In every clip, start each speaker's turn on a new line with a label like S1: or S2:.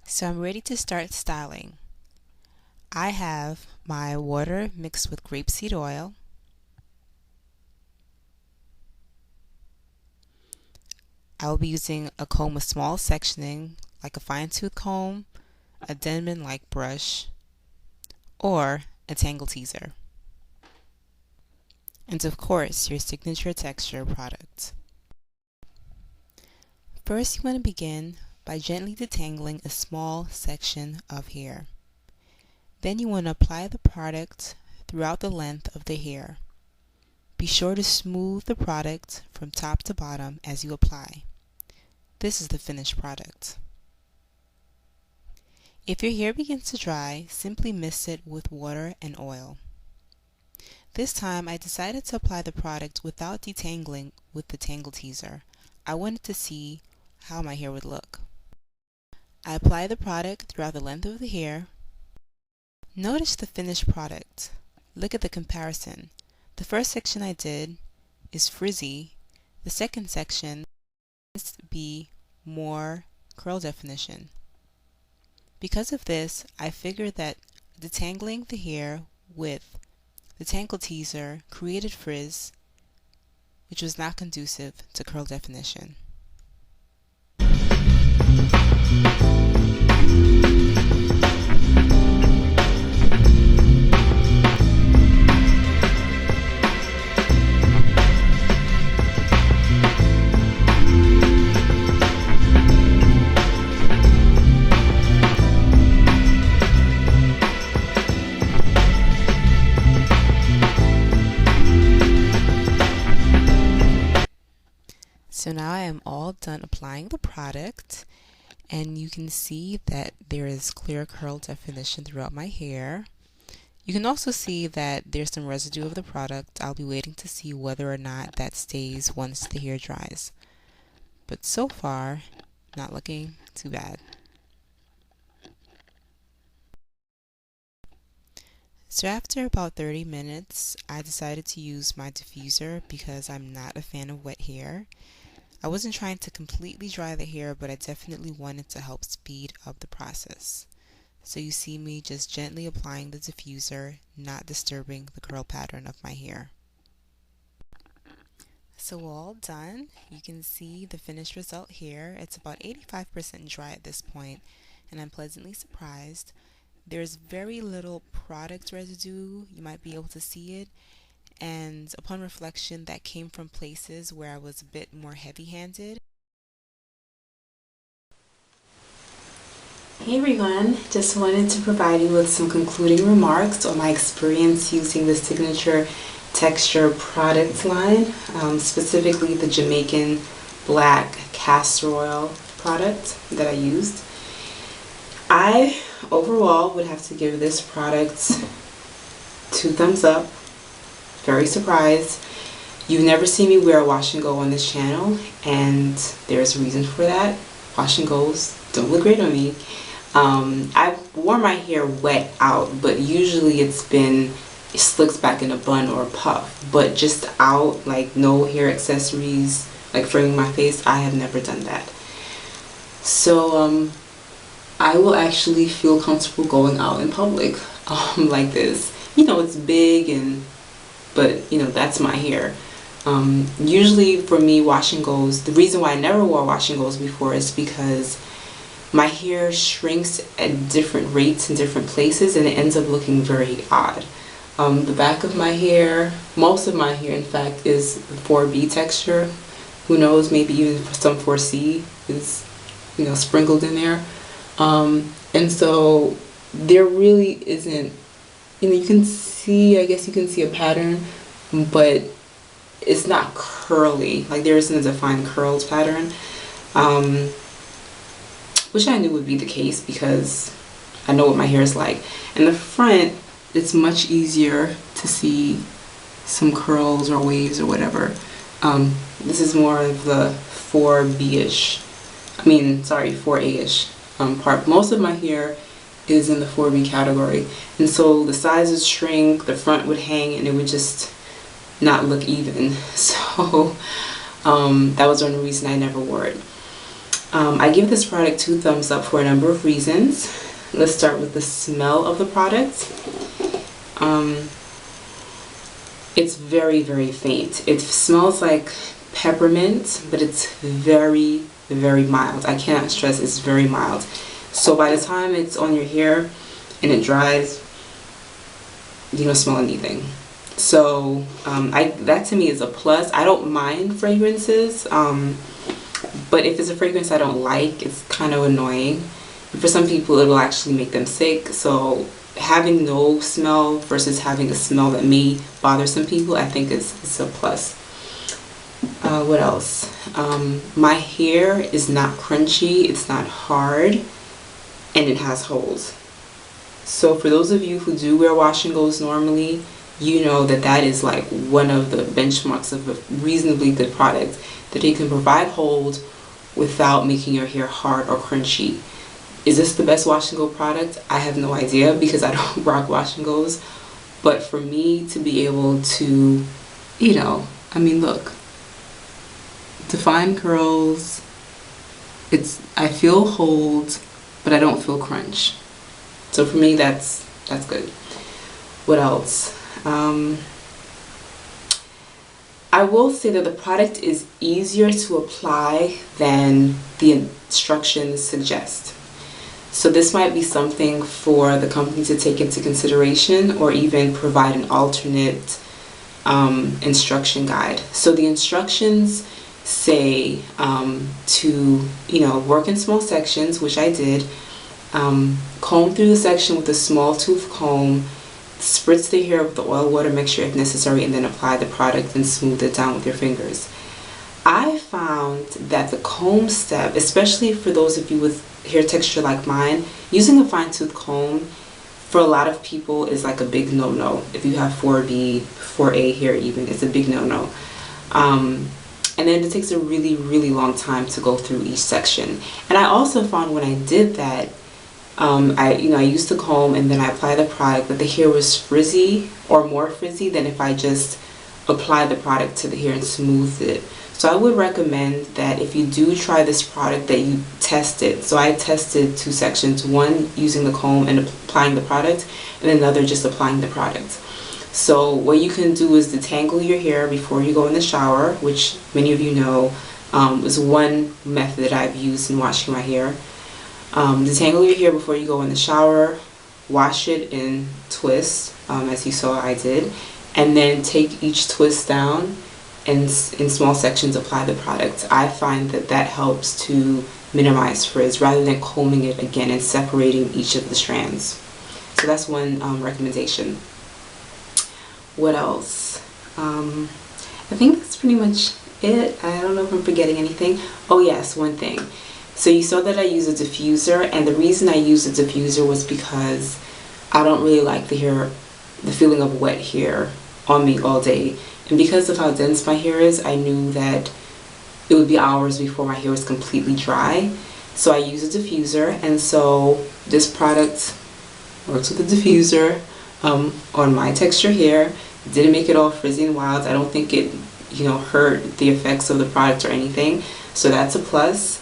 S1: So I'm ready to start styling. I have my water mixed with grapeseed oil. I will be using a comb with small sectioning, like a fine-tooth comb, a Denman-like brush, or a tangle teaser. And of course, your signature texture product. First, you want to begin by gently detangling a small section of hair. Then you want to apply the product throughout the length of the hair. Be sure to smooth the product from top to bottom as you apply. This is the finished product. If your hair begins to dry, simply mist it with water and oil. This time I decided to apply the product without detangling with the tangle teaser. I wanted to see how my hair would look. I apply the product throughout the length of the hair. Notice the finished product. Look at the comparison. The first section I did is frizzy. The second section must be more curl definition. Because of this, I figured that detangling the hair with the tangle teaser created frizz, which was not conducive to curl definition. So now I am all done applying the product, and you can see that there is clear curl definition throughout my hair. You can also see that there's some residue of the product. I'll be waiting to see whether or not that stays once the hair dries. But so far, not looking too bad. So after about 30 minutes, I decided to use my diffuser because I'm not a fan of wet hair. I wasn't trying to completely dry the hair, but I definitely wanted to help speed up the process. So you see me just gently applying the diffuser, not disturbing the curl pattern of my hair. So all done. You can see the finished result here. It's about 85% dry at this point, and I'm pleasantly surprised. There's very little product residue. You might be able to see it. And upon reflection, that came from places where I was a bit more heavy-handed. Hey everyone, just wanted to provide you with some concluding remarks on my experience using the signature texture product line, specifically the Jamaican black castor oil product that I used. I overall would have to give this product 2 thumbs up. Very surprised. You've never seen me wear a wash and go on this channel, and there's a reason for that. Wash and goes don't look great on me. I wore my hair wet out, but usually it slicks back in a bun or a puff, but just out, like no hair accessories, like framing my face, I have never done that. So I will actually feel comfortable going out in public like this. You know, it's big, but you know, that's my hair. Usually for me, wash and goes, the reason why I never wore wash and goes before is because my hair shrinks at different rates in different places, and it ends up looking very odd. The back of my hair, most of my hair in fact, is 4B texture. Who knows, maybe even some 4C is, you know, sprinkled in there. And so there really isn't, you know, you can see, I guess you can see a pattern, but it's not curly. Like there isn't a defined curls pattern, which I knew would be the case because I know what my hair is like. In the front, it's much easier to see some curls or waves or whatever. This is more of the 4B-ish, 4A-ish part. Most of my hair is in the 4B category, and so the sizes shrink, the front would hang, and it would just not look even. So that was one reason I never wore it. I give this product 2 thumbs up for a number of reasons. Let's start with the smell of the product. It's very, very faint. It smells like peppermint, but it's very, very mild. I cannot stress it's very mild. So by the time it's on your hair and it dries, you don't smell anything. So that to me is a plus. I don't mind fragrances, but if it's a fragrance I don't like, it's kind of annoying. And for some people it will actually make them sick. So having no smell versus having a smell that may bother some people, I think is a plus. What else? My hair is not crunchy, it's not hard, and it has holes. So for those of you who do wear wash and goes normally, you know that that is like one of the benchmarks of a reasonably good product, that it can provide hold without making your hair hard or crunchy. Is this the best wash and go product? I have no idea because I don't rock wash and goes. But for me to be able to, you know, I mean, look, define curls. I feel hold, but I don't feel crunch. So for me, that's good. What else? I will say that the product is easier to apply than the instructions suggest. So this might be something for the company to take into consideration, or even provide an alternate instruction guide. So the instructions say to, you know, work in small sections, which I did, comb through the section with a small tooth comb, spritz the hair with the oil water mixture if necessary, and then apply the product and smooth it down with your fingers. I found that the comb step, especially for those of you with hair texture like mine, using a fine tooth comb for a lot of people is like a big no-no. If you have 4B, 4A hair even, it's a big no-no. And then it takes a really, really long time to go through each section. And I also found when I did that, I used the comb and then I applied the product, that the hair was frizzy or more frizzy than if I just applied the product to the hair and smoothed it. So I would recommend that if you do try this product, that you test it. So I tested 2 sections, one using the comb and applying the product, and another just applying the product. So what you can do is detangle your hair before you go in the shower, which many of you know is one method that I've used in washing my hair. Detangle your hair before you go in the shower, wash it in twists, as you saw I did, and then take each twist down and in small sections apply the product. I find that that helps to minimize frizz rather than combing it again and separating each of the strands. So that's one recommendation. What else? I think that's pretty much it. I don't know if I'm forgetting anything. Oh yes, one thing. So you saw that I use a diffuser, and the reason I use a diffuser was because I don't really like the feeling of wet hair on me all day. And because of how dense my hair is, I knew that it would be hours before my hair was completely dry. So I use a diffuser, and so this product works with a diffuser on my texture hair. Didn't make it all frizzy and wild. I don't think it, hurt the effects of the product or anything. So that's a plus.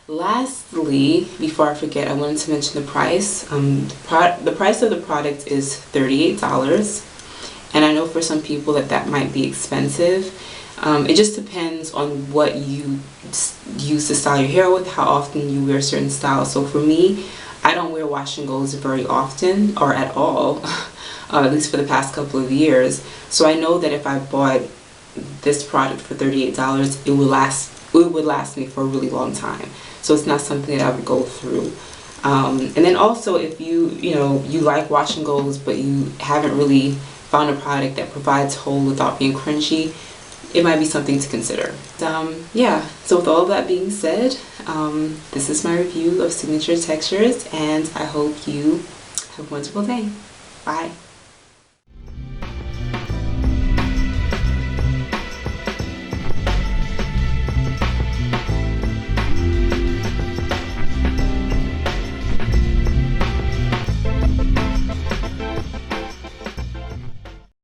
S1: Lastly, before I forget, I wanted to mention the price. The price of the product is $38. And I know for some people that might be expensive. It just depends on what you use to style your hair with, how often you wear certain styles. So for me, I don't wear wash and goes very often or at all, at least for the past couple of years. So I know that if I bought this product for $38, it would last me for a really long time. So it's not something that I would go through. And then also, if you like wash and goes, but you haven't really found a product that provides hold without being crunchy, it might be something to consider. Yeah, so with all that being said, this is my review of Signature Textures, and I hope you have a wonderful day. Bye.